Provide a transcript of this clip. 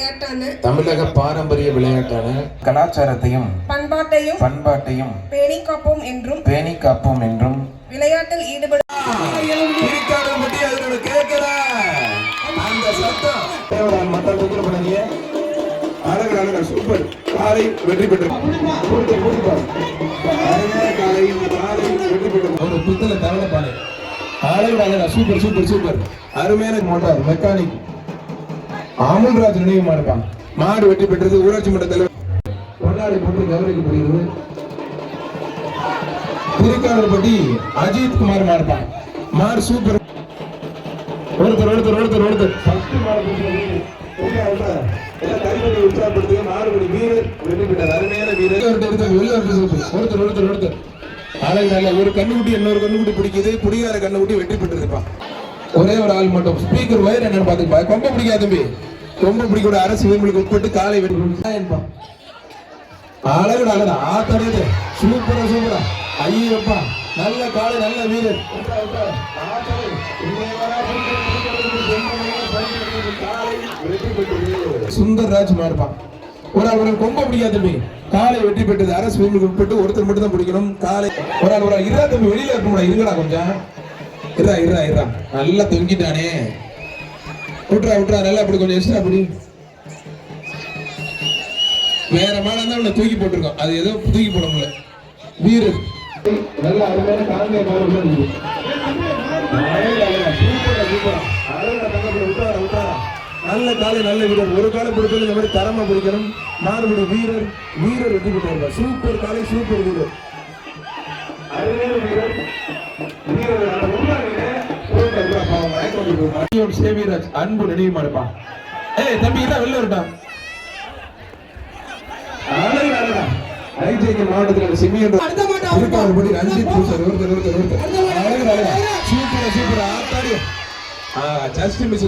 விளையாட்டான தமிழக பாரம்பரிய விளையாட்டான கலாச்சாரத்தையும் பண்பாட்டையும் பேணி காப்போம் என்றும் விளையாட்டில் ஈடுபடும் சூப்பர் காலை வெற்றி பெற்று ஒரு புத்தல தவளை பானை அழகா சூப்பர் சூப்பர் சூப்பர் அருமையான மோட்டார் மெக்கானிக் அமுல்ராஜ் நினைவு மாடுப்பான் மாடு வெற்றி பெற்றது ஊராட்சி மன்ற தலைவர் பொன்னாடை போட்டு கௌரவிக்கப்படுகிறது திருக்காரப்பட்டி அஜித் குமார் மாடுப்பான் மாடு சூப்பர் ஒருத்தர் ஃபர்ஸ்ட் மாடு உற்சாகப்படுத்துக மாடுபடி வீரர் வெற்றி பெற்றார் அருமையான வீரர் ஒருத்தர் அழகு ஒரு கண்ணுக்குட்டி இன்னொரு கண்ணுக்குட்டி பிடிக்குது பிடிக்காத கண்ணுக்குட்டி வெற்றி பெற்றிருப்பான் ஒரே ஒரு ஆள் மட்டும் ஸ்பீக்கர் வயர் என்னன்னு பாத்துப்பா ரொம்ப பிடிக்காது தம்பி ரொம்ப பிடிக்கூட அரசு விதிமுறைக்கு உட்பட்டு காலை வெற்றி அழகுடா ஆத்தடையது சூப்பரா ஐயப்பா நல்ல காலை நல்ல வீரர் சுந்தர்ராஜ் மாறுப்பான் ஒரு ஆள் ரொம்ப பிடிக்காது தம்பி காலை வெற்றி பெற்றது அரசு விதிமுறைக்கு உட்பட்டு ஒருத்தர் மட்டும் தான் பிடிக்கணும் காலை ஒரு ஆள் இரா தம்பி வெளியில இருக்கணும் இருங்கடா கொஞ்சம் இரா நல்லா தொங்கிட்டானே விட்டுறா நல்லா அப்படி கொஞ்சம் எக்ஸ்ட்ரா அப்படி வேற மேல இருந்தா உன்னை தூக்கி போட்டிருக்கோம் அது ஏதோ தூக்கி போட முடியல வீரர் நல்ல அருமையான காங்கிய மாடு நல்ல காலை நல்ல வீரர் ஒரு காலை பிடிச்சது இந்த மாதிரி தரமா பிடிக்கணும் மாறுபடி வீரர் வெற்றி பெற்றார் சூப்பர் காலை சூப்பர் வீரர் சேவிராஜ் அன்பு நினைவு மாடுப்பா ஏய் தம்பி இதான் வெளில இருப்பான் மாவட்டத்தில் சிமியன் ரஞ்சித் பூசர் ஒருத்தர் சூப்பர் ஆத்தாடி ஜஸ்ட் மிஸ்